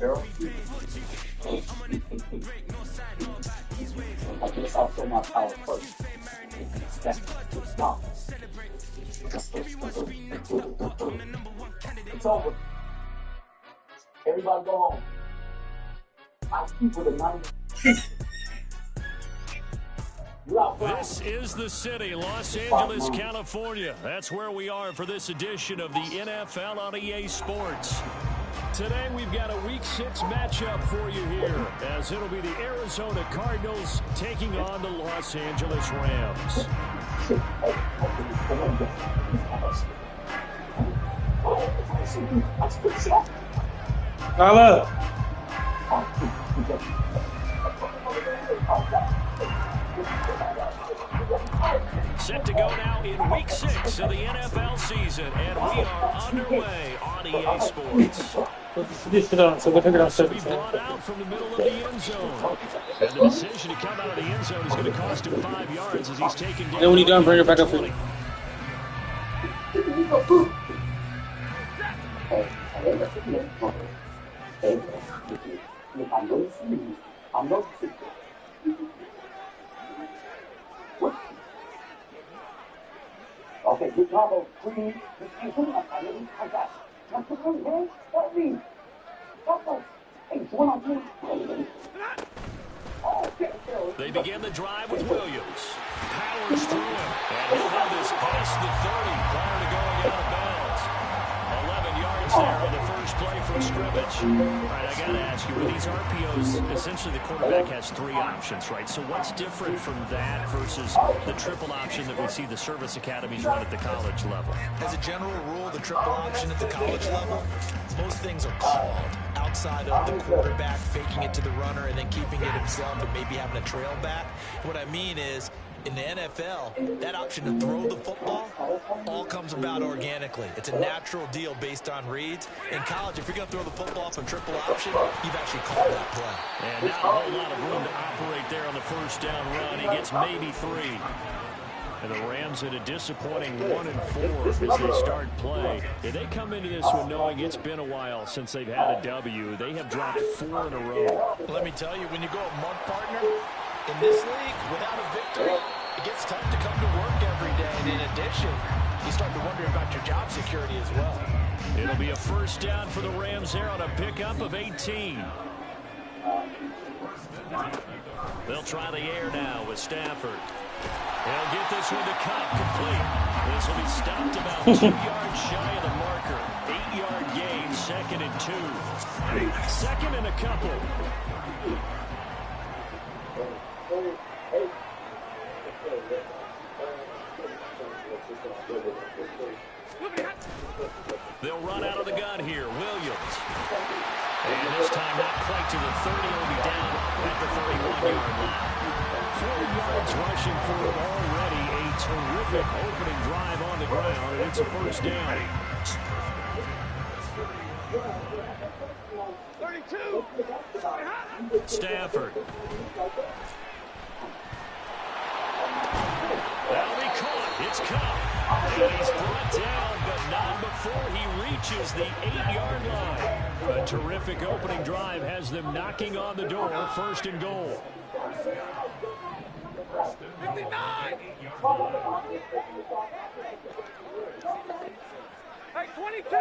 girl. Like, this I'll show my power first. That's stop. It's over. Everybody go home. I'll keep with a 90. This is the city, Los Angeles, California. That's where we are for this edition of the NFL on EA Sports. Today we've got a Week 6 matchup for you here, as it'll be the Arizona Cardinals taking on the Los Angeles Rams. Tyler. Set to go now in Week 6 of the NFL season, and we are underway on EA Sports. So we'll take it This will be brought out from the middle of the end zone. And the decision to come out of the end zone is going to cost him 5 yards as he's taken down. Then when you're done, bring it back up for you. Okay, good combo. Please. Help me. Help us. Hey, it's 1-on-2. They begin the drive with Williams. Powers through him. And he'll have this past the 30 prior to going out of bounds. 11 yards there on the first play from scrimmage. All right, I got to ask you, with these RPOs, essentially the quarterback has 3 options, right? So what's different from that versus the triple option that we see the service academies run at the college level? As a general rule, the triple option at the college level, most things are called outside of the quarterback faking it to the runner and then keeping it himself and maybe having a trail back. What I mean is, in the NFL, that option to throw the football all comes about organically. It's a natural deal based on reads. In college, if you're going to throw the football from triple option, you've actually called that play. And not a whole lot of room to operate there on the first down run. He gets maybe 3. And the Rams at a disappointing 1-4 as they start play. If they come into this one knowing it's been a while since they've had a W, they have dropped 4 in a row. Let me tell you, when you go a month partner in this league without a victory, it gets tough to come to work every day. And in addition, you start to wonder about your job security as well. It'll be a first down for the Rams there on a pickup of 18. They'll try the air now with Stafford. He'll get this one to Cup complete. This will be stopped about 2 yards shy of the marker. 8-yard gain, 2nd and 2. 2nd and a couple. They'll run out of the gun here. Williams. And this time not quite to the 30. He'll be down at the 31-yard line. 4 yards rushing for him already. A terrific opening drive on the ground, and it's a first down. 32. Stafford. That'll be caught. It's Cup. And he's brought down, but not before he reaches the 8-yard line. A terrific opening drive has them knocking on the door. 1st and goal. 59. Hey, 22.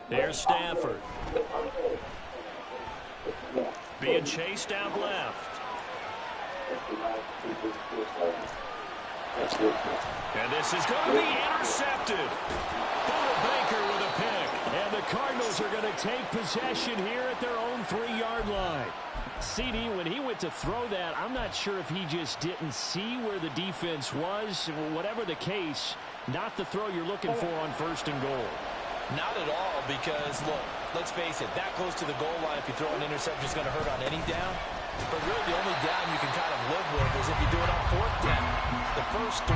There's Stafford. Being chased out left. And this is going to be intercepted. Buda Baker with a pick. And the Cardinals are going to take possession here at their own 3-yard line. CD, when he went to throw that, I'm not sure if he just didn't see where the defense was. Whatever the case, not the throw you're looking for on 1st and goal. Not at all, because, look, let's face it, that close to the goal line, if you throw an interception, is going to hurt on any down. But really, the only down you can kind of live with is if you do it on 4th down. The first 3,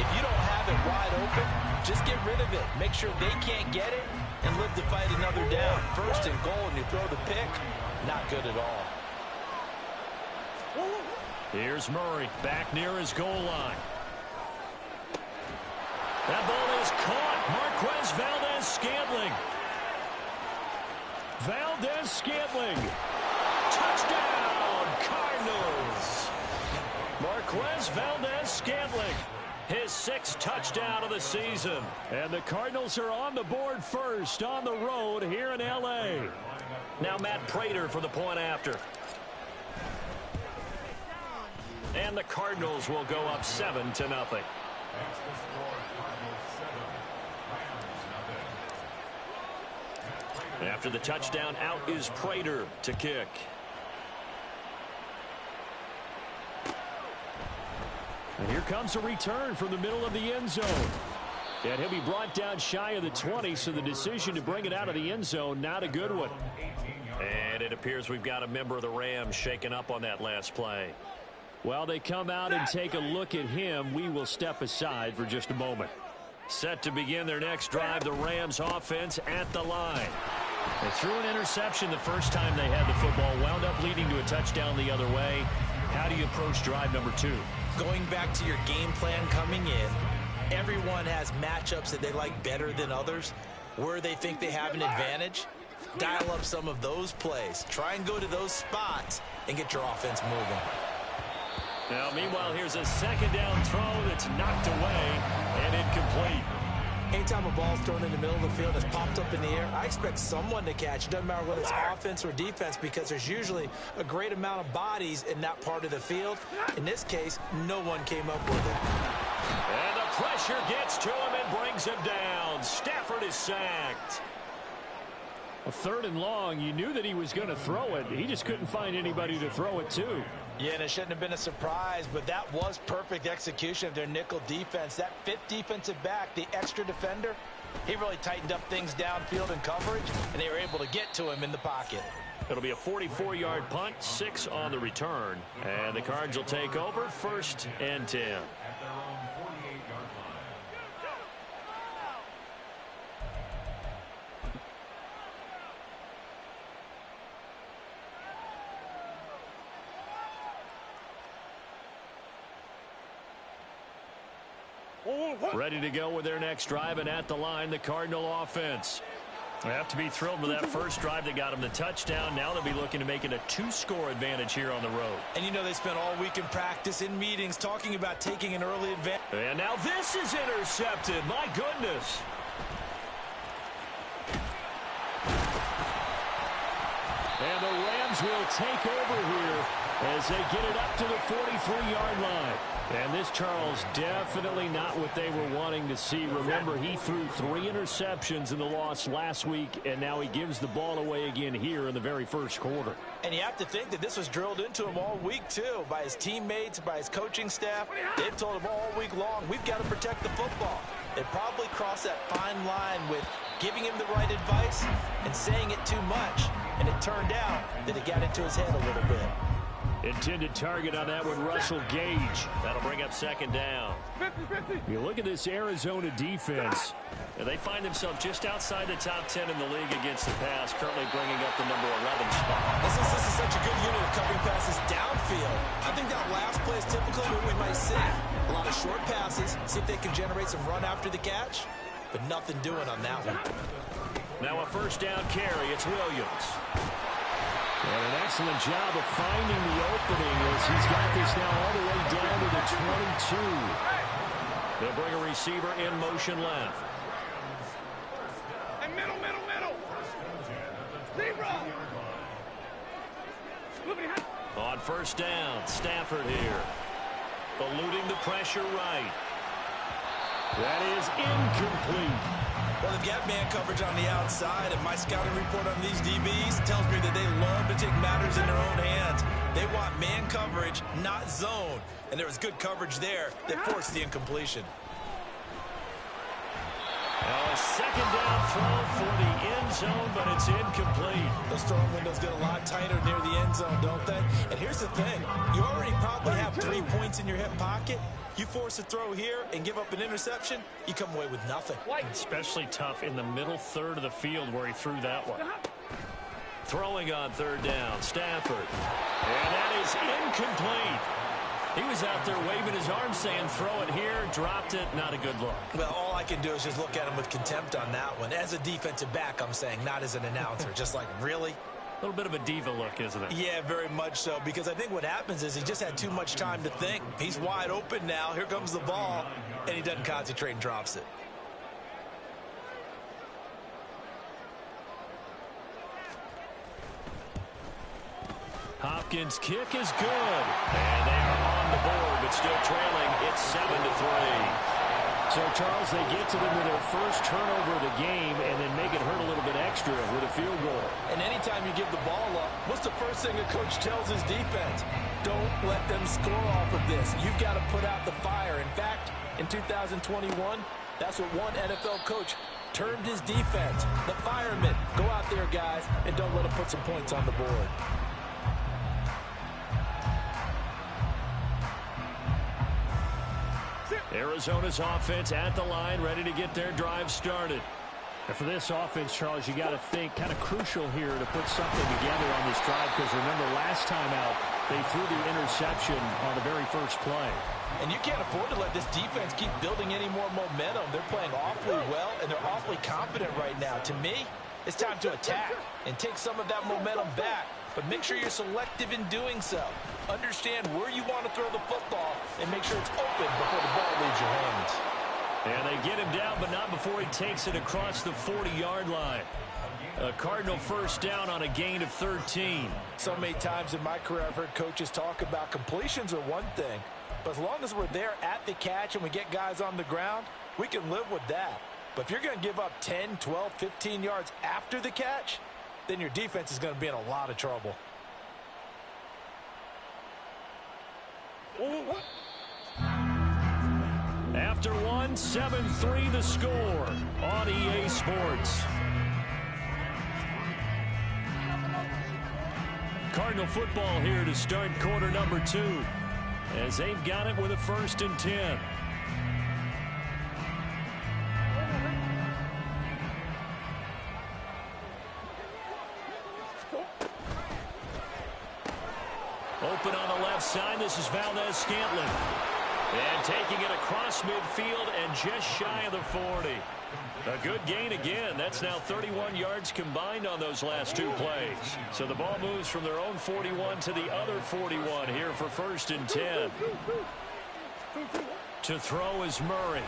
if you don't have it wide open, just get rid of it. Make sure they can't get it and live to fight another down. 1st and goal, and you throw the pick, not good at all. Here's Murray back near his goal line. That ball is caught. Marquez Valdez Valdez-Scantling. Touchdown, Cardinals. Marquez Valdez-Scantling, his 6th touchdown of the season. And the Cardinals are on the board first on the road here in L.A. Now Matt Prater for the point after. And the Cardinals will go up 7-0. After the touchdown, out is Prater to kick. And here comes a return from the middle of the end zone. And he'll be brought down shy of the 20, so the decision to bring it out of the end zone, not a good one. And it appears we've got a member of the Rams shaken up on that last play. While they come out and take a look at him, we will step aside for just a moment. Set to begin their next drive, the Rams offense at the line. They threw an interception the first time they had the football, wound up leading to a touchdown the other way. How do you approach drive number 2? Going back to your game plan coming in, everyone has matchups that they like better than others. Where they think they have an advantage, dial up some of those plays. Try and go to those spots and get your offense moving. Now, meanwhile, here's a second down throw that's knocked away and incomplete. Anytime a ball's thrown in the middle of the field, it's popped up in the air, I expect someone to catch. It doesn't matter whether it's offense or defense, because there's usually a great amount of bodies in that part of the field. In this case, no one came up with it. And the pressure gets to him and brings him down. Stafford is sacked. A 3rd and long, you knew that he was going to throw it. He just couldn't find anybody to throw it to. Yeah, and it shouldn't have been a surprise, but that was perfect execution of their nickel defense. That 5th defensive back, the extra defender, he really tightened up things downfield in coverage, and they were able to get to him in the pocket. It'll be a 44-yard punt, 6 on the return. And the Cards will take over, 1st and 10. Ready to go with their next drive, and at the line, the Cardinal offense. They have to be thrilled with that first drive that got them the touchdown. Now they'll be looking to make it a 2-score advantage here on the road. And you know they spent all week in practice, in meetings, talking about taking an early advantage. And now this is intercepted. My goodness. And the Rams will take over here as they get it up to the 43-yard line. And this, Charles, definitely not what they were wanting to see. Remember, he threw 3 interceptions in the loss last week, and now he gives the ball away again here in the very first quarter. And you have to think that this was drilled into him all week, too, by his teammates, by his coaching staff. They've told him all week long, we've got to protect the football. They probably crossed that fine line with giving him the right advice and saying it too much. And it turned out that it got into his head a little bit. Intended target on that one, Russell Gage. That'll bring up 2nd down. You look at this Arizona defense. They find themselves just outside the top 10 in the league against the pass, currently bringing up the number 11 spot. This is such a good unit of covering passes downfield. I think that last play is typical of what we might see. A lot of short passes, see if they can generate some run after the catch, but nothing doing on that one. Now a 1st down carry. It's Williams. And an excellent job of finding the opening as he's got this now all the way down to the 22. They'll bring a receiver in motion left. And middle. Zebra. On 1st down, Stafford here. Eluding the pressure right. That is incomplete. Well, they've got man coverage on the outside, and my scouting report on these DBs tells me that they love to take matters in their own hands. They want man coverage, not zone. And there was good coverage there that forced the incompletion. Now a 2nd down throw for the end zone, but it's incomplete. Those throwing windows get a lot tighter near the end zone, don't they? And here's the thing. You already probably have 3 points in your hip pocket. You force a throw here and give up an interception, you come away with nothing. Especially tough in the middle 3rd of the field where he threw that one. Throwing on 3rd down, Stafford. And that is incomplete. He was out there waving his arms saying, throw it here, dropped it, not a good look. Well, all I can do is just look at him with contempt on that one. As a defensive back, I'm saying, not as an announcer. Just like, really? A little bit of a diva look, isn't it? Yeah, very much so, because I think what happens is he just had too much time to think. He's wide open now. Here comes the ball, and he doesn't concentrate and drops it. Hopkins' kick is good. And they are on the board, but still trailing. It's 7-3. So, Charles, they get to them with their first turnover of the game and then make it hurt a little bit extra with a field goal. And anytime you give the ball up, what's the first thing a coach tells his defense? Don't let them score off of this. You've got to put out the fire. In fact, in 2021, that's what one NFL coach termed his defense. The firemen. Go out there, guys, and don't let them put some points on the board. Arizona's offense at the line, ready to get their drive started. And for this offense, Charles, you got to think kind of crucial here to put something together on this drive, because remember last time out, they threw the interception on the very first play. And you can't afford to let this defense keep building any more momentum. They're playing awfully well, and they're awfully confident right now. To me, it's time to attack and take some of that momentum back. But make sure you're selective in doing so. Understand where you want to throw the football and make sure it's open before the ball leaves your hands. And they get him down, but not before he takes it across the 40-yard line. A Cardinal first down on a gain of 13. So many times in my career I've heard coaches talk about completions are one thing, but as long as we're there at the catch and we get guys on the ground, we can live with that. But if you're going to give up 10, 12, 15 yards after the catch, then your defense is going to be in a lot of trouble. After one, 7-3 the score on EA Sports. Cardinal football here to start quarter number 2, as they've got it with a 1st and 10. Open on the left side, this is Valdez-Scantling. And taking it across midfield and just shy of the 40. A good gain again. That's now 31 yards combined on those last 2 plays. So the ball moves from their own 41 to the other 41 here for 1st and 10. To throw is Murray.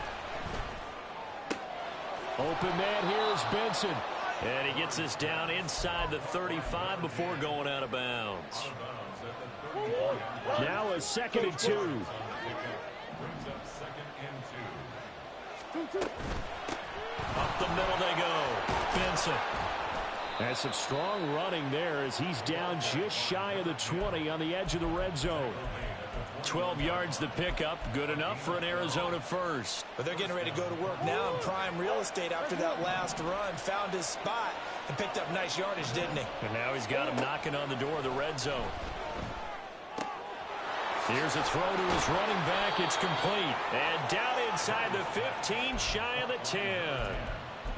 Open man here is Benson. And he gets this down inside the 35 before going out of bounds. Now a 2nd and 2. Up the middle they go. Benson. And some strong running there as he's down just shy of the 20 on the edge of the red zone. 12 yards the pickup. Good enough for an Arizona first. But they're getting ready to go to work now in prime real estate after that last run. Found his spot and picked up nice yardage, didn't he? And now he's got him knocking on the door of the red zone. Here's a throw to his running back. It's complete. And down inside the 15, shy of the 10.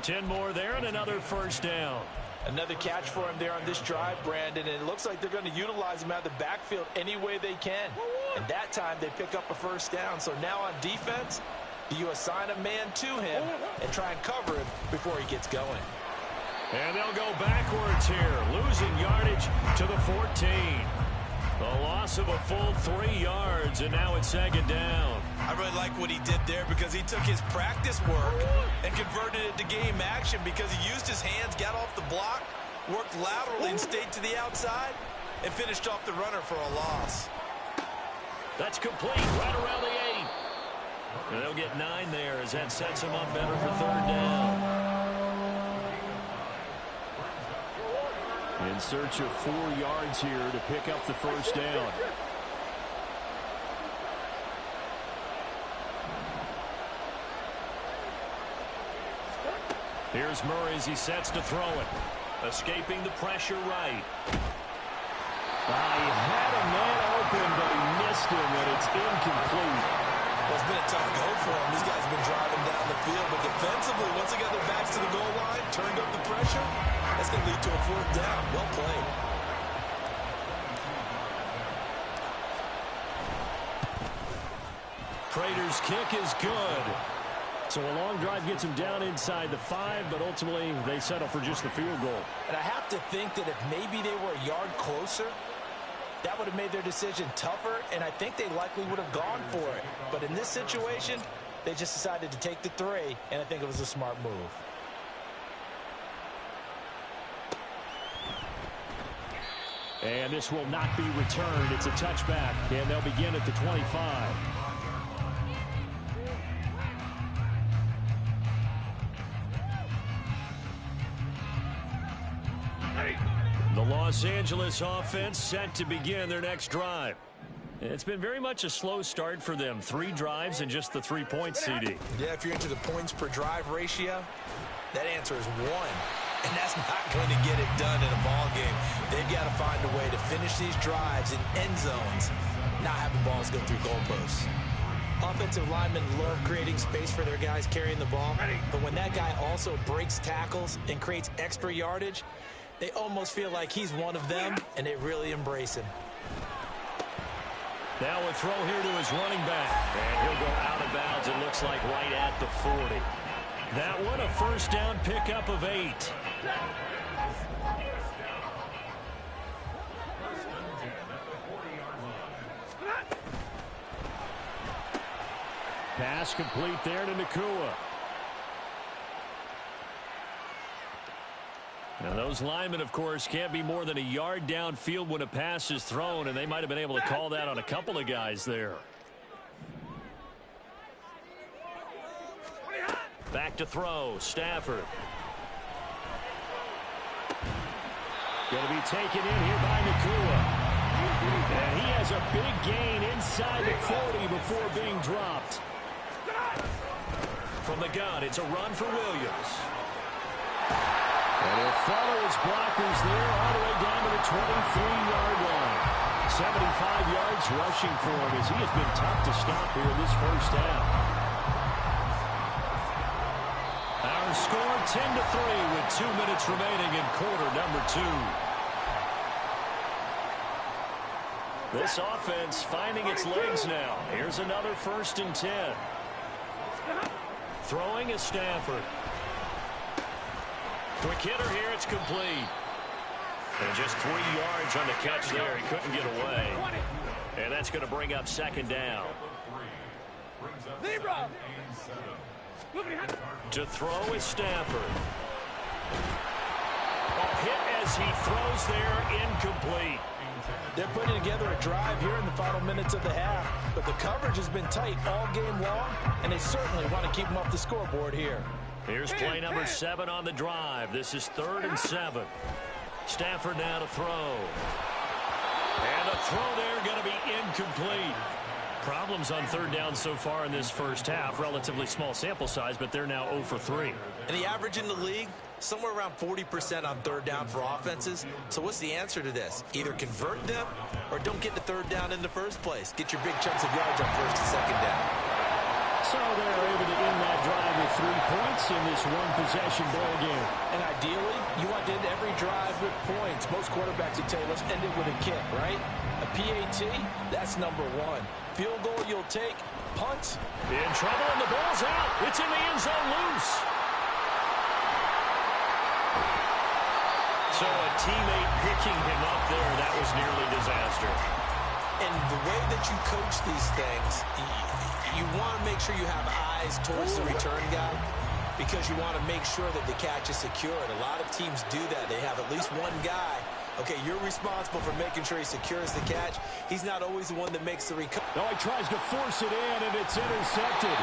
10 more there and another first down. Another catch for him there on this drive, Brandon, and it looks like they're going to utilize him out of the backfield any way they can. And that time they pick up a first down. So now on defense, do you assign a man to him and try and cover him before he gets going? And they'll go backwards here, losing yardage to the 14. A loss of a full 3 yards, and now it's 2nd down. I really like what he did there because he took his practice work and converted it to game action because he used his hands, got off the block, worked laterally and stayed to the outside, and finished off the runner for a loss. That's complete right around the 8. And they'll get 9 there as that sets them up better for 3rd down. In search of 4 yards here to pick up the first down. Here's Murray as he sets to throw it. Escaping the pressure right. He had a man open, but he missed him, and it's incomplete. Well, it's been a tough go for him. These guys have been driving down the field, but defensively, once they got their backs to the goal line, turned up the pressure, that's going to lead to a 4th down. Well played. Prater's kick is good. So a long drive gets them down inside the 5, but ultimately they settle for just the field goal. And I have to think that if maybe they were a yard closer, that would have made their decision tougher, and I think they likely would have gone for it. But in this situation, they just decided to take the 3, and I think it was a smart move. And this will not be returned. It's a touchback, and they'll begin at the 25. The Los Angeles offense set to begin their next drive. It's been very much a slow start for them. 3 drives and just the 3 points, CD. Yeah, if you're into the points per drive ratio, that answer is 1. And that's not going to get it done in a ball game. They've got to find a way to finish these drives in end zones, not having balls go through goalposts. Offensive linemen love creating space for their guys carrying the ball, but when that guy also breaks tackles and creates extra yardage, they almost feel like he's one of them, and they really embrace him. Now a throw here to his running back, and he'll go out of bounds, it looks like right at the 40. That one a first down pickup of 8. Pass complete there to Nacua. Now those linemen, of course, can't be more than a yard downfield when a pass is thrown, and they might have been able to call that on a couple of guys there. Back to throw, Stafford. Going to be taken in here by Nacua. And he has a big gain inside the 40 before being dropped. From the gun, it's a run for Williams. And he'll follow his blockers there all the way down to the 23-yard line. 75 yards rushing for him as he has been tough to stop here in this first half. Our score 10-3 with 2 minutes remaining in quarter number 2. This offense finding its legs now. Here's another 1st and 10. Throwing is Stafford. Quick hitter here, it's complete. And just 3 yards on the catch there. He couldn't get away. And that's going to bring up 2nd down. To throw is Stafford. A hit as he throws there, incomplete. They're putting together a drive here in the final minutes of the half, but the coverage has been tight all game long, and they certainly want to keep them off the scoreboard here. Here's play number 7 on the drive. This is 3rd and 7. Stafford now to throw. And a throw there going to be incomplete. Problems on 3rd down so far in this first half. Relatively small sample size, but they're now 0 for 3. And the average in the league, somewhere around 40% on 3rd down for offenses. So what's the answer to this? Either convert them or don't get the 3rd down in the first place. Get your big chunks of yards on 1st and 2nd down. So they're able to end that drive with 3 points in this one-possession ball game. And ideally, you want to end every drive with points. Most quarterbacks would tell you, let's end it with a kick, right? A PAT, that's number 1. Field goal you'll take, punts. In trouble, and the ball's out. It's in the end zone loose. So a teammate picking him up there, that was nearly disaster. And the way that you coach these things, you want to make sure you have eyes towards the return guy because you want to make sure that the catch is secured. A lot of teams do that. They have at least one guy. Okay, you're responsible for making sure he secures the catch. He's not always the one that makes the recovery. No, he tries to force it in, and it's intercepted.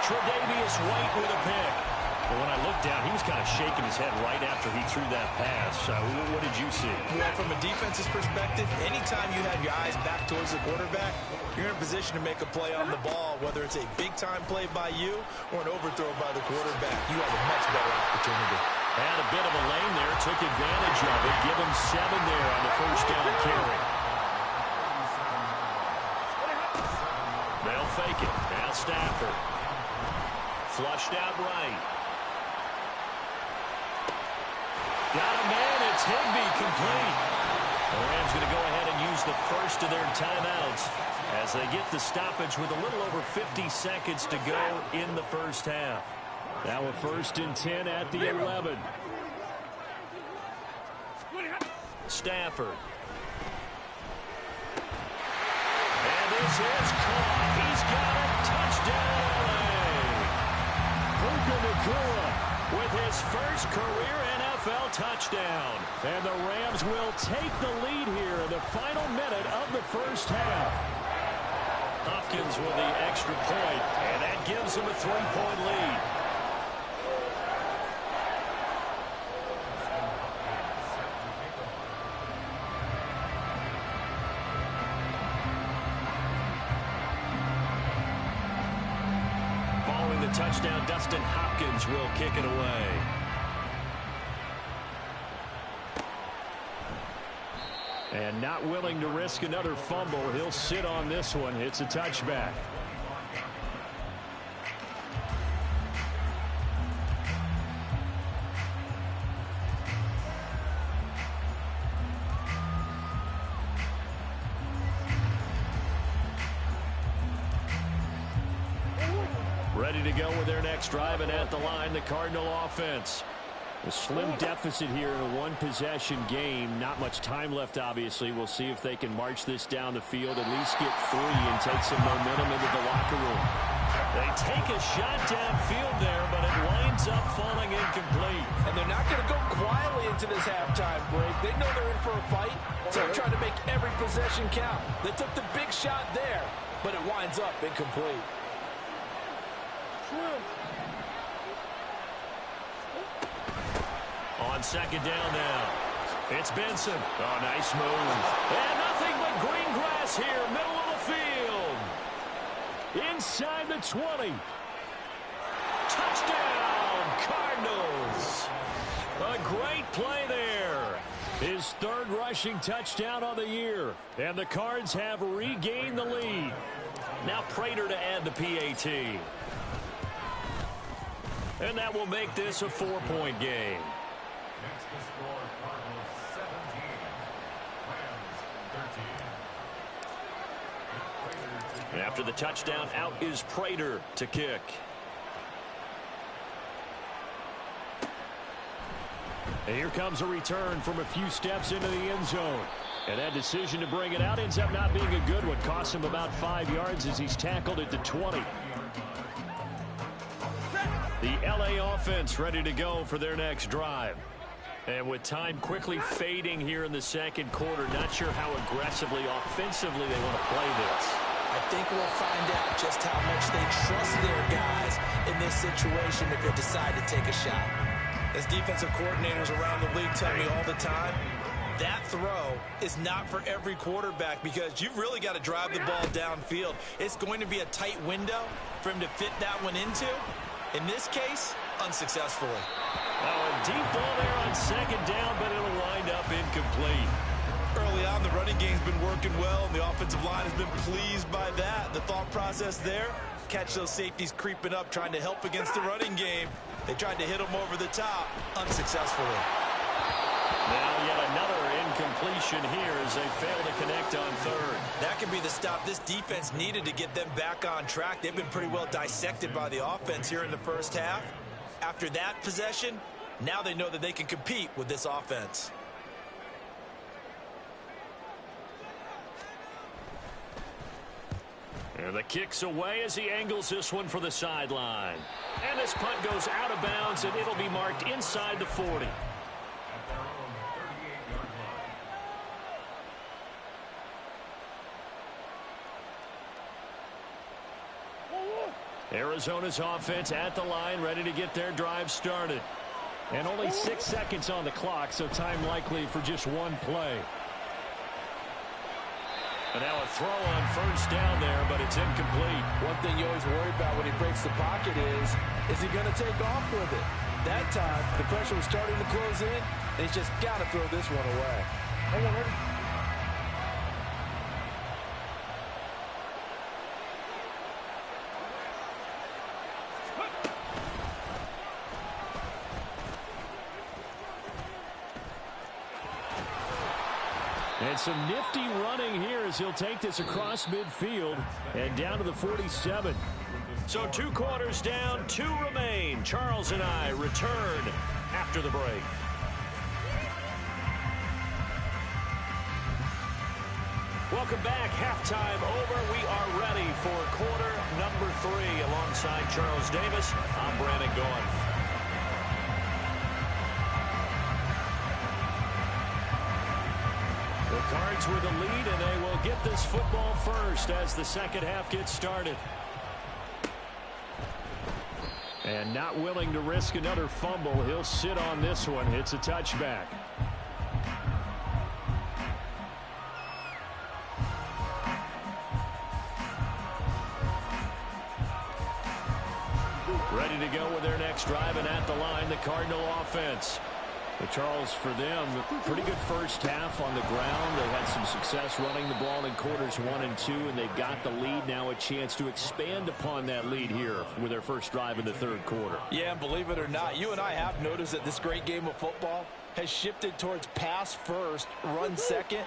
Tre'Davious White with a pick. But when I looked down, he was kind of shaking his head right after he threw that pass. What did you see? Well, from a defense's perspective, anytime you have your eyes back towards the quarterback, you're in a position to make a play on the ball, whether it's a big-time play by you or an overthrow by the quarterback. You have a much better opportunity. Had a bit of a lane there, took advantage of it. Give him 7 there on the first down carry. They'll fake it. Now Stafford. Flushed out right. Got a man, it's Higbee complete. The Rams going to go ahead and use the first of their timeouts as they get the stoppage with a little over 50 seconds to go in the first half. Now a 1st and 10 at the 11. Stafford. And this is caught. He's got it. Touchdown, LA. Puka Nacua with his first career NFL touchdown. And the Rams will take the lead here in the final minute of the first half. Hopkins with the extra point, and that gives him a 3-point lead. Following the touchdown, Dustin Hopkins will kick it away. And not willing to risk another fumble, he'll sit on this one. It's a touchback. Ready to go with their next drive, and at the line, the Cardinal offense. A slim deficit here in a one-possession game. Not much time left, obviously. We'll see if they can march this down the field, at least get 3 and take some momentum into the locker room. They take a shot downfield there, but it winds up falling incomplete. And they're not going to go quietly into this halftime break. They know they're in for a fight, so they're trying to make every possession count. They took the big shot there, but it winds up incomplete. On 2nd down now, it's Benson. Oh, nice move. And nothing but green grass here, middle of the field. Inside the 20. Touchdown, Cardinals. A great play there. His 3rd rushing touchdown on the year. And the Cards have regained the lead. Now Prater to add the PAT. And that will make this a 4-point game. And after the touchdown, out is Prater to kick. And here comes a return from a few steps into the end zone. And that decision to bring it out ends up not being a good one. Costs him about 5 yards as he's tackled at the 20. The LA offense ready to go for their next drive. And with time quickly fading here in the 2nd quarter, not sure how aggressively, offensively they want to play this. I think we'll find out just how much they trust their guys in this situation if they decide to take a shot. As defensive coordinators around the league tell me all the time, that throw is not for every quarterback because you've really got to drive the ball downfield. It's going to be a tight window for him to fit that one into. In this case, unsuccessfully. Oh, a deep ball there on 2nd down, but it'll wind up incomplete. Early on, the running game's been working well, and the offensive line has been pleased by that. The thought process there, catch those safeties creeping up, trying to help against the running game. They tried to hit them over the top, unsuccessfully. Now yet another incompletion here as they fail to connect on 3rd. That could be the stop this defense needed to get them back on track. They've been pretty well dissected by the offense here in the first half. After that possession, now they know that they can compete with this offense. And the kick's away as he angles this one for the sideline. And this punt goes out of bounds, and it'll be marked inside the 40. Arizona's offense at the line, ready to get their drive started. And only 6 seconds on the clock, so time likely for just one play. And now a throw on 1st down there, but it's incomplete. One thing you always worry about when he breaks the pocket is he going to take off with it? That time, the pressure was starting to close in, and he's just got to throw this one away. And some nifty running here as he'll take this across midfield and down to the 47. So 2 quarters down, 2 remain. Charles and I return after the break. Welcome back. Halftime over. We are ready for quarter number 3. Alongside Charles Davis, I'm Brandon Gaudin. The Cards with the lead, and they will get this football first as the second half gets started. And not willing to risk another fumble, he'll sit on this one. It's a touchback. Ready to go with their next drive, and at the line, the Cardinal offense. But Charles, for them, pretty good first half on the ground. They had some success running the ball in quarters 1 and 2, and they've got the lead. Now a chance to expand upon that lead here with their first drive in the third quarter. Yeah, and believe it or not, you and I have noticed that this great game of football has shifted towards pass first, run second.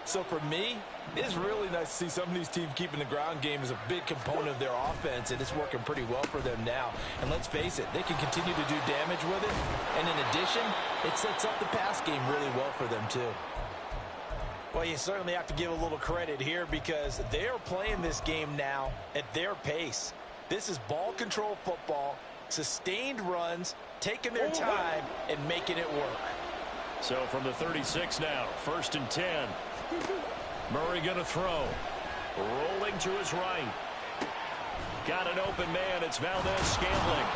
So for me, it's really nice to see some of these teams keeping the ground game as a big component of their offense, and it's working pretty well for them now. And let's face it, they can continue to do damage with it. And in addition, it sets up the pass game really well for them too. Well, you certainly have to give a little credit here because they are playing this game now at their pace. This is ball control football, sustained runs, taking their time, and making it work. So from the 36 now, 1st and 10. Murray going to throw. Rolling to his right. Got an open man. It's Valdes-Scantling.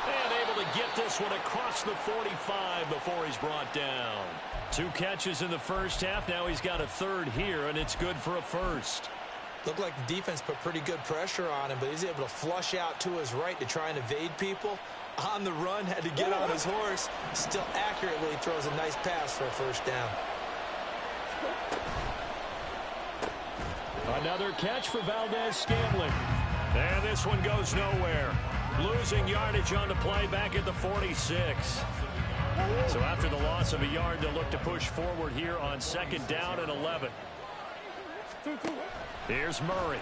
And able to get this one across the 45 before he's brought down. 2 catches in the first half. Now he's got a third here, and it's good for a first. Looked like the defense put pretty good pressure on him, but he's able to flush out to his right to try and evade people. On the run, had to get on his horse. Still accurately throws a nice pass for a first down. Another catch for Valdes-Scantling. And this one goes nowhere. Losing yardage on the play back at the 46. So after the loss of a yard, they'll look to push forward here on 2nd down and 11. Here's Murray.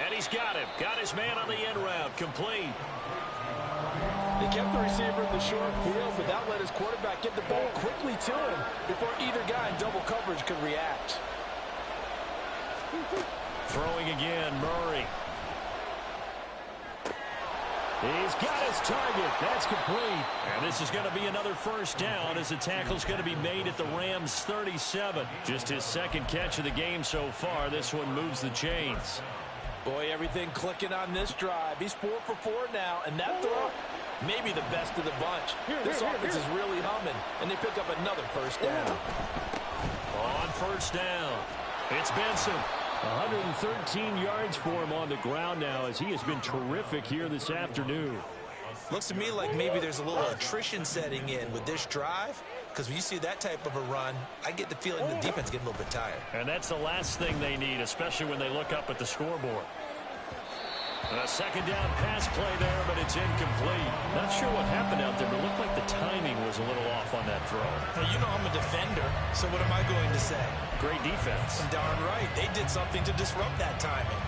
And he's got him. Got his man on the end route. Complete. They kept the receiver in the short field, but that let his quarterback get the ball quickly to him before either guy in double coverage could react. Throwing again, Murray. He's got his target. That's complete. And this is going to be another first down as the tackle's going to be made at the Rams' 37. Just his 2nd catch of the game so far. This one moves the chains. Boy, everything clicking on this drive. He's 4 for 4 now, and that throw, maybe the best of the bunch. This offense is really humming, and they pick up another first down. On first down, it's Benson. 113 yards for him on the ground now as he has been terrific here this afternoon. Looks to me like maybe there's a little attrition setting in with this drive, because when you see that type of a run, I get the feeling the defense getting a little bit tired. And that's the last thing they need, especially when they look up at the scoreboard. And a 2nd down pass play there, but it's incomplete. Not sure what happened out there, but it looked like the timing was a little off on that throw. Now, you know I'm a defender, so what am I going to say? Great defense. Darn right. They did something to disrupt that timing.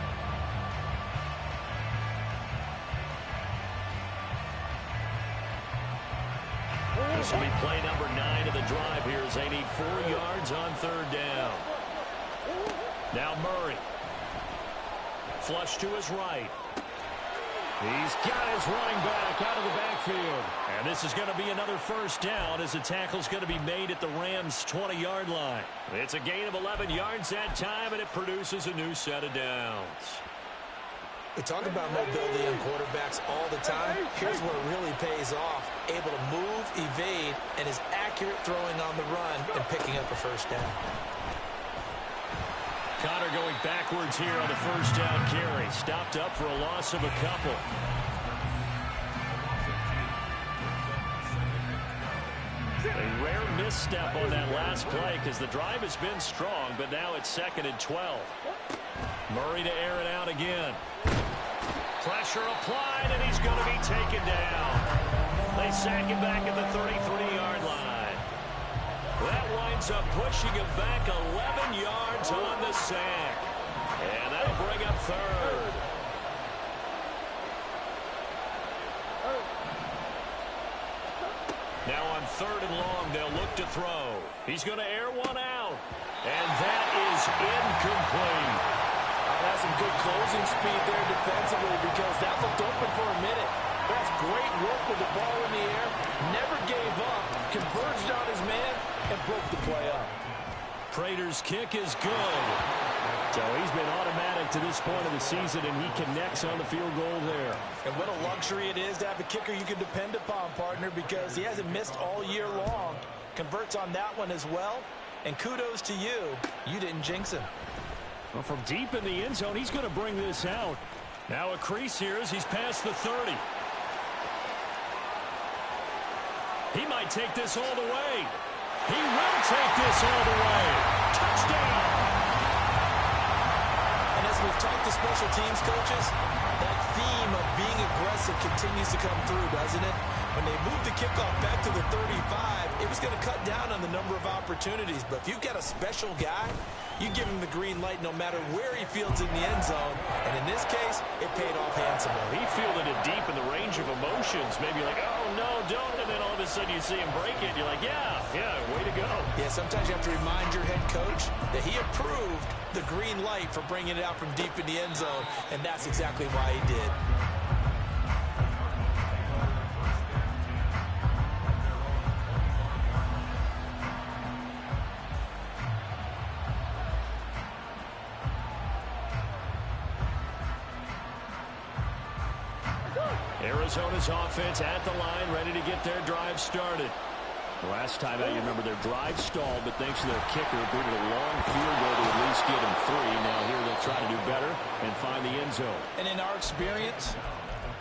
This will be play number 9 of the drive here as they need 4 yards on 3rd down. Now Murray. Flush to his right. He's got his running back out of the backfield. And this is going to be another first down as the tackle's going to be made at the Rams' 20-yard line. It's a gain of 11 yards that time, and it produces a new set of downs. We talk about mobility in quarterbacks all the time. Here's where it really pays off. Able to move, evade, and is accurate throwing on the run and picking up a first down. Connor going backwards here on the first down carry. Stopped up for a loss of a couple. A rare misstep on that last play because the drive has been strong, but now it's 2nd and 12. Murray to air it out again. Pressure applied, and he's going to be taken down. They sack him back at the 33-yard line. That winds up pushing him back 11 yards on the sack. And that'll bring up third. Now on 3rd and long, they'll look to throw. He's going to air one out. And that is incomplete. That's some good closing speed there defensively because that looked open for a minute. That's great work with the ball in the air. Never gave up, converged on his man, and broke the play up. Prater's kick is good. So he's been automatic to this point of the season, and he connects on the field goal there. And what a luxury it is to have a kicker you can depend upon, partner, because he hasn't missed all year long. Converts on that one as well. And kudos to you. You didn't jinx him. Well, from deep in the end zone, he's going to bring this out. Now a crease here as he's past the 30. He might take this all the way. He will take this all the way. Touchdown! And as we've talked to special teams coaches, that theme of being aggressive continues to come through, doesn't it? When they moved the kickoff back to the 35, it was going to cut down on the number of opportunities. But if you've got a special guy, you give him the green light no matter where he fields in the end zone. And in this case, it paid off handsomely. He fielded it deep in the range of emotions. Maybe like, oh, no, don't. And then all of a sudden you see him break it. You're like, yeah, way to go. Yeah, sometimes you have to remind your head coach that he approved the green light for bringing it out from deep in the end zone. And that's exactly why he did. Arizona's offense at the line, ready to get their drive started. Last time out, you remember their drive stalled, but thanks to their kicker, booted a long field goal to at least get them 3. Now here they'll try to do better and find the end zone. And in our experience,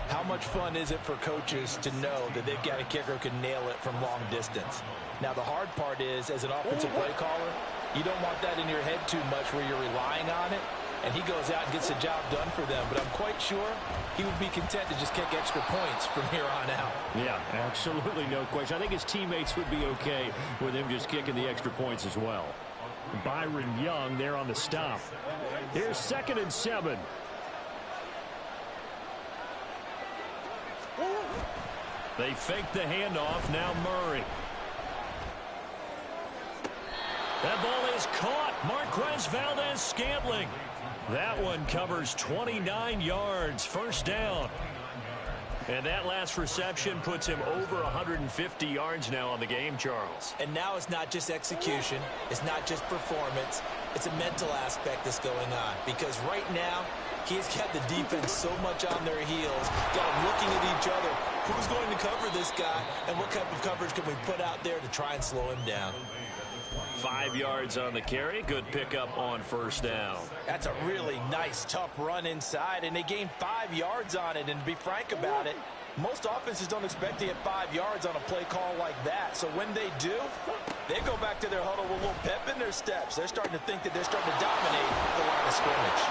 how much fun is it for coaches to know that they've got a kicker who can nail it from long distance? Now the hard part is, as an offensive play caller, you don't want that in your head too much where you're relying on it. And he goes out and gets the job done for them. But I'm quite sure he would be content to just kick extra points from here on out. Yeah, absolutely no question. I think his teammates would be okay with him just kicking the extra points as well. Byron Young there on the stop. Here's 2nd and 7. They fake the handoff. Now Murray. That ball is caught. Marquez Valdes-Scantling. That one covers 29 yards. First down. And that last reception puts him over 150 yards now on the game, Charles. And now it's not just execution. It's not just performance. It's a mental aspect that's going on. Because right now, he's got the defense so much on their heels. Got them looking at each other. Who's going to cover this guy? And what type of coverage can we put out there to try and slow him down? 5 yards on the carry. Good pickup on first down. That's a really nice, tough run inside, and they gained 5 yards on it. And to be frank about it, most offenses don't expect to get 5 yards on a play call like that. So when they do, they go back to their huddle with a little pep in their steps. They're starting to think that they're starting to dominate the line of scrimmage.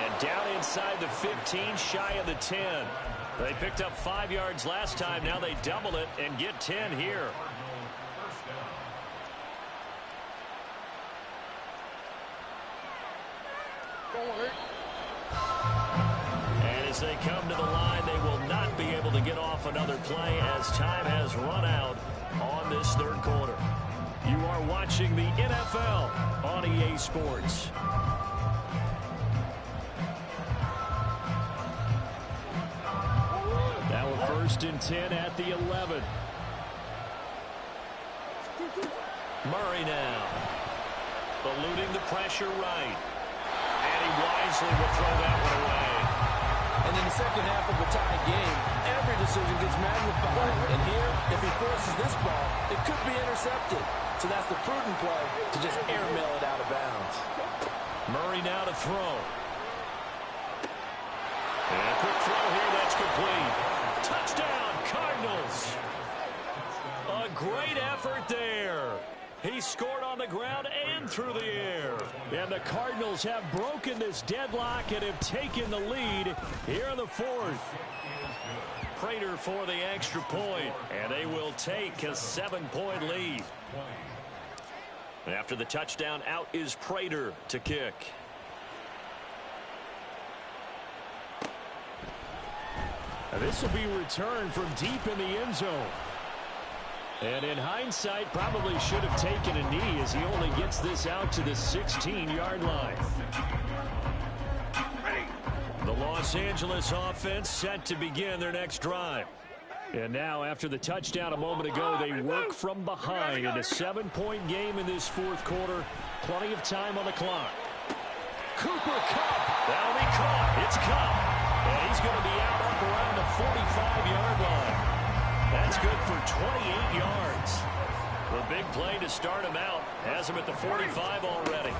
And down inside the 15, shy of the 10. They picked up 5 yards last time. Now they double it and get 10 here. And as they come to the line, they will not be able to get off another play as time has run out on this third quarter. You are watching the NFL on EA Sports. Now a 1st and 10 at the 11. Murray now. Eluding the pressure right. And he wisely will throw that one away. And in the second half of a tie game, every decision gets magnified. And here, if he forces this ball, it could be intercepted. So that's the prudent play to just airmail it out of bounds. Murray now to throw. And a quick throw here, that's complete. Touchdown, Cardinals. A great effort there. He scored on the ground and through the air. And the Cardinals have broken this deadlock and have taken the lead here in the 4th. Prater for the extra point, and they will take a 7-point lead. After the touchdown, out is Prater to kick. This will be returned from deep in the end zone. And in hindsight, probably should have taken a knee as he only gets this out to the 16-yard line. The Los Angeles offense set to begin their next drive. And now, after the touchdown a moment ago, they work from behind in a 7-point game in this fourth quarter. Plenty of time on the clock. Cooper Kupp. That'll be caught. It's Kupp. And he's going to be out up around the 45-yard line. That's good for 28 yards. The big play to start him out. Has him at the 45 already.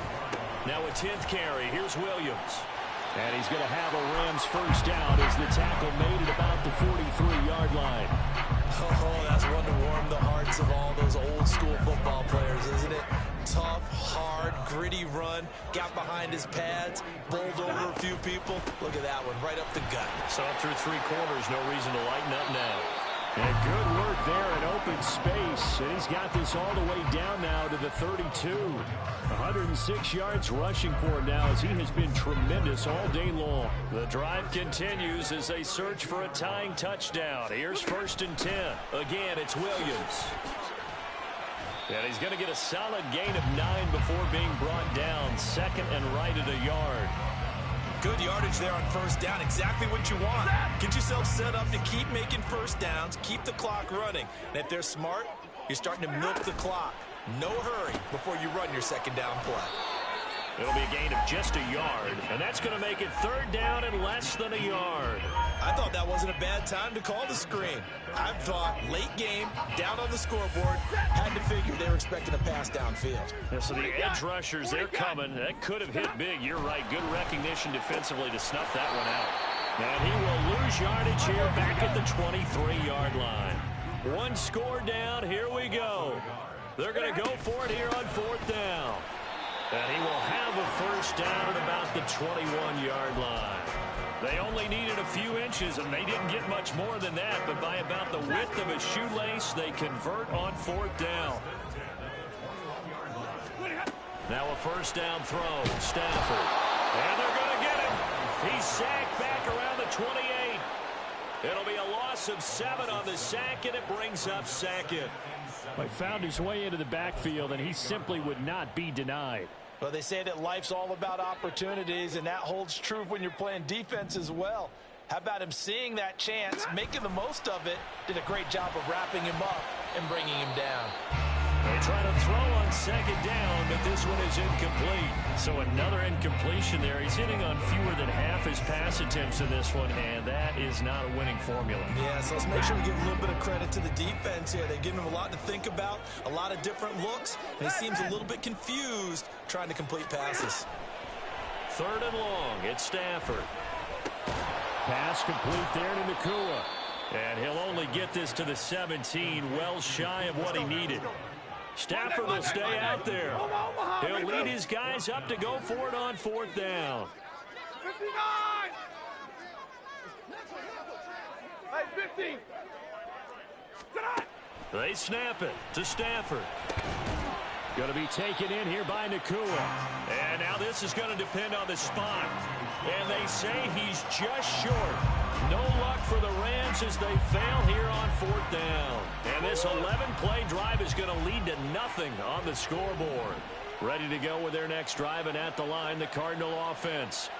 Now a 10th carry. Here's Williams. And he's going to have a Rams first down as the tackle made at about the 43-yard line. Oh, that's one to warm the hearts of all those old-school football players, isn't it? Tough, hard, gritty run. Got behind his pads, bowled over a few people. Look at that one, right up the gut. So through 3 quarters, no reason to lighten up now. And good work there in open space. And he's got this all the way down now to the 32. 106 yards rushing for him now as he has been tremendous all day long. The drive continues as they search for a tying touchdown. Here's 1st and 10. Again, it's Williams. And he's going to get a solid gain of 9 before being brought down. 2nd and right at a yard. Good yardage there on first down. Exactly what you want. Get yourself set up to keep making first downs, keep the clock running. And if they're smart, you're starting to milk the clock. No hurry before you run your second down play. It'll be a gain of just a yard, and that's going to make it 3rd down and less than a yard. I thought that wasn't a bad time to call the screen. I thought late game, down on the scoreboard, had to figure they were expecting a pass downfield. Yeah, so the edge rushers, they're coming. That could have hit big. You're right. Good recognition defensively to snuff that one out. And he will lose yardage here back at the 23-yard line. 1 score down. Here we go. They're going to go for it here on 4th down. And he will have a first down at about the 21-yard line. They only needed a few inches, and they didn't get much more than that. But by about the width of a shoelace, they convert on 4th down. Now a first down throw. Stafford. And they're going to get it. He's sacked back around the 28. It'll be a loss of 7 on the sack, and it brings up 2nd. He found his way into the backfield, and he simply would not be denied. Well, they say that life's all about opportunities, and that holds true when you're playing defense as well. How about him seeing that chance, making the most of it, did a great job of wrapping him up and bringing him down. They try to throw on 2nd down, but this one is incomplete. So another incompletion there. He's hitting on fewer than half his pass attempts in this one, and that is not a winning formula. Yeah, so let's make sure we give a little bit of credit to the defense here. They've given him a lot to think about, a lot of different looks, and he seems a little bit confused trying to complete passes. 3rd and long. It's Stafford. Pass complete there to Nacua. And he'll only get this to the 17, well shy of what he needed. Stafford will stay out there. He'll lead his guys up to go for it on 4th down. 15. They snap it to Stafford. Going to be taken in here by Nacua. And now this is going to depend on the spot. And they say he's just short. No luck for the Rams as they fail here on 4th down. And this 11-play drive is going to lead to nothing on the scoreboard. Ready to go with their next drive, and at the line, the Cardinal offense.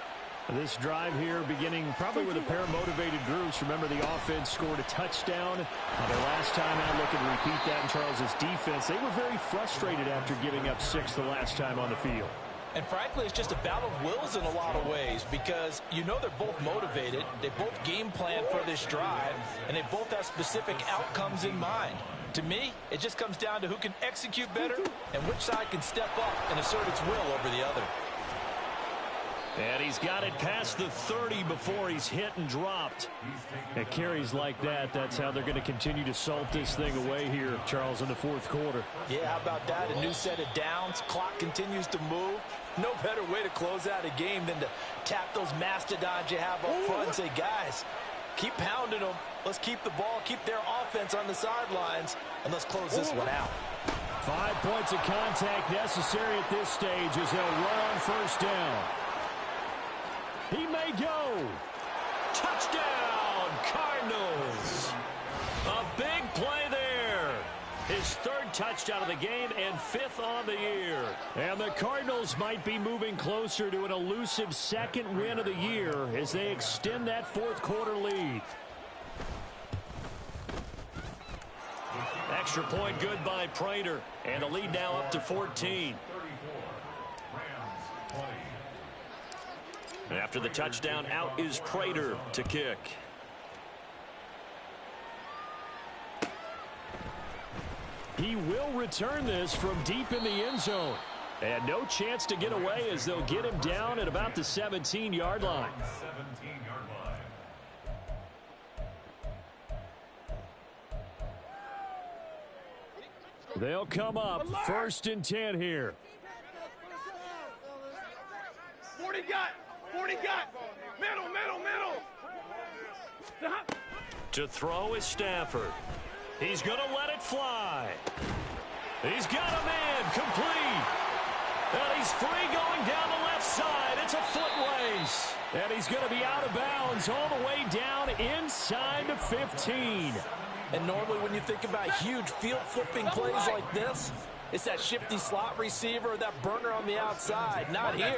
This drive here beginning probably with a pair of motivated groups. Remember, the offense scored a touchdown. The last time out, look and repeat that in Charles's defense. They were very frustrated after giving up 6 the last time on the field. And frankly, it's just a battle of wills in a lot of ways because you know they're both motivated. They both game plan for this drive, and they both have specific outcomes in mind. To me, it just comes down to who can execute better and which side can step up and assert its will over the other. And he's got it past the 30 before he's hit and dropped. At carries like that, that's how they're going to continue to salt this thing away here, Charles, in the 4th quarter. Yeah, how about that? A new set of downs. Clock continues to move. No better way to close out a game than to tap those mastodons you have up front and say, guys, Keep pounding them. Let's keep the ball, keep their offense on the sidelines, and let's close this one out. 5 points of contact necessary at this stage as they'll run on first down. He may go. Touchdown, Cardinals. A big play there. His third touchdown of the game and 5th on the year. And the Cardinals might be moving closer to an elusive second win of the year as they extend that fourth quarter lead. Extra point good by Prater. And the lead now up to 14. After the touchdown, out is Prater to kick. He will return this from deep in the end zone. And no chance to get away as they'll get him down at about the 17-yard line. They'll come up 1st and 10 here. 40 got. Middle. To throw is Stafford. He's going to let it fly. He's got a man complete. And he's free going down the left side. It's a foot race. And he's going to be out of bounds all the way down inside the 15. And normally when you think about huge field-flipping plays like this, it's that shifty slot receiver or that burner on the outside. Not here.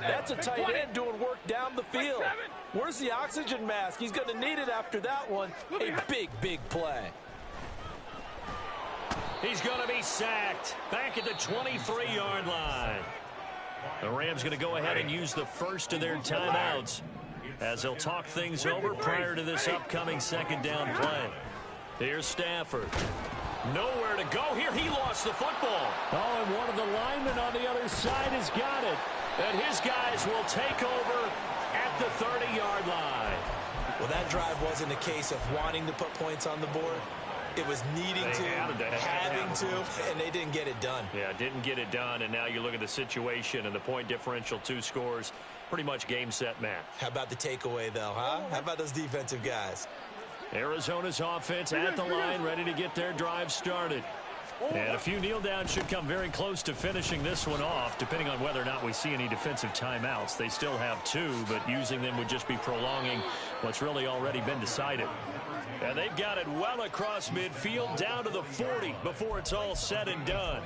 That's a tight end doing work down the field. Where's the oxygen mask? He's going to need it after that one. A big, big play. He's going to be sacked back at the 23-yard line. The Rams going to go ahead and use the first of their timeouts as they'll talk things over prior to this upcoming second down play. Here's Stafford. Nowhere to go here. He lost the football. Oh, and one of the linemen on the other side has got it. And his guys will take over at the 30-yard line. Well, that drive wasn't a case of wanting to put points on the board. It was needing to, having to, and they didn't get it done. Yeah, didn't get it done, and now you look at the situation and the point differential, 2 scores, pretty much game, set, match. How about the takeaway, though, huh? How about those defensive guys? Arizona's offense at the line, ready to get their drive started. And a few kneel downs should come very close to finishing this one off, depending on whether or not we see any defensive timeouts. They still have 2, but using them would just be prolonging what's really already been decided. And they've got it well across midfield, down to the 40 before it's all said and done.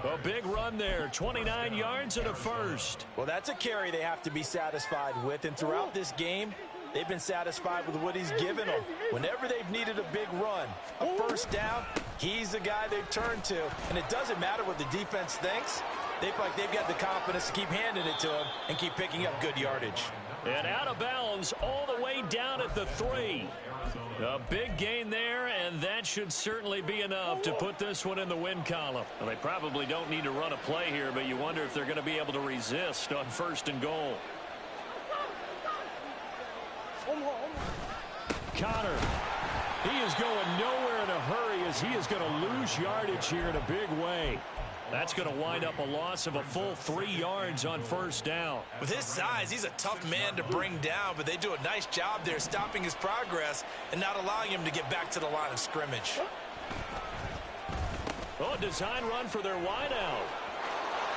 A big run there, 29 yards and a first. Well, that's a carry they have to be satisfied with, and throughout this game, they've been satisfied with what he's given them. Whenever they've needed a big run, a first down, he's the guy they've turned to. And it doesn't matter what the defense thinks. They feel like they've got the confidence to keep handing it to him and keep picking up good yardage. And out of bounds all the way down at the 3. A big gain there, and that should certainly be enough to put this one in the win column. Well, they probably don't need to run a play here, but you wonder if they're going to be able to resist on 1st and goal. Connor, he is going nowhere in a hurry as he is going to lose yardage here in a big way. That's going to wind up a loss of a full 3 yards on first down. With his size, he's a tough man to bring down, but they do a nice job there stopping his progress and not allowing him to get back to the line of scrimmage. Oh, design run for their wideout.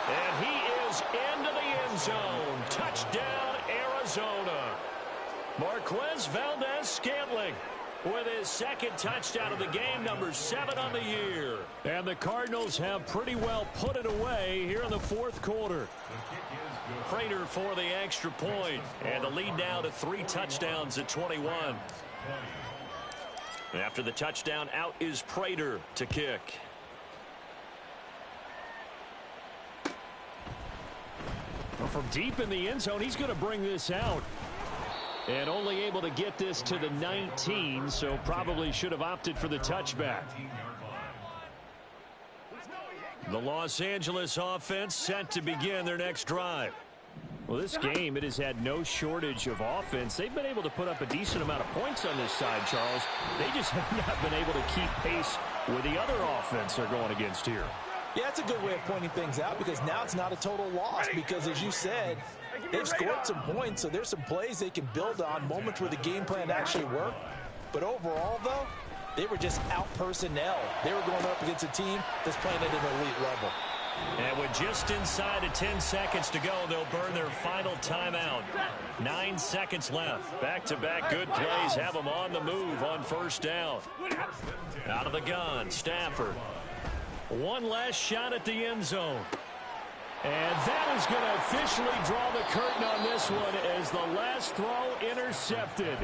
And he is into the end zone. Touchdown, Arizona. Marquez Valdez-Scantling with his second touchdown of the game, number 7 on the year. And the Cardinals have pretty well put it away here in the fourth quarter. Prater for the extra point, and the lead now to 3 touchdowns at 21. After the touchdown, out is Prater to kick. Well, from deep in the end zone, he's going to bring this out. And only able to get this to the 19, so probably should have opted for the touchback. The Los Angeles offense set to begin their next drive. Well, this game, it has had no shortage of offense. They've been able to put up a decent amount of points on this side, Charles. They just have not been able to keep pace with the other offense they're going against here. Yeah, that's a good way of pointing things out because now it's not a total loss because, as you said, they've scored some points, so there's some plays they can build on, moments where the game plan actually worked. But overall, though, they were just out-personnel. They were going up against a team that's playing at an elite level. And with just inside of 10 seconds to go, they'll burn their final timeout. 9 seconds left. Back-to-back good plays have them on the move on first down. Out of the gun, Stafford. One last shot at the end zone. And that is going to officially draw the curtain on this one as the last throw intercepted.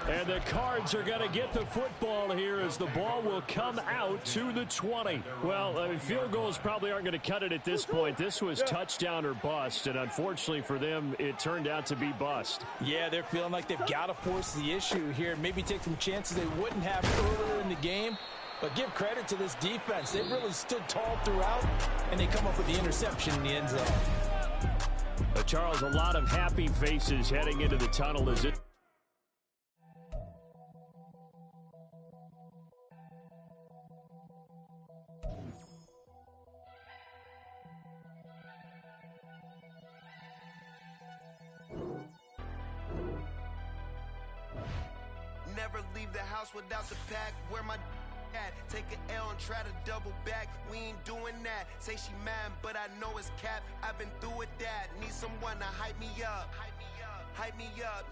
And the Cards are going to get the football here as the ball will come out to the 20. Well, I mean, field goals probably aren't going to cut it at this point. This was touchdown or bust, and unfortunately for them, it turned out to be bust. Yeah, they're feeling like they've got to force the issue here, maybe take some chances they wouldn't have earlier in the game. But give credit to this defense. They've really stood tall throughout, and they come up with the interception in the end zone. Charles, a lot of happy faces heading into the tunnel as it... Never leave the house without the pack. Where my at? Take an L and try to double back. We ain't doing that. Say she mad, but I know it's cap. I've been through with that. Need someone to hype me up. Hype me up.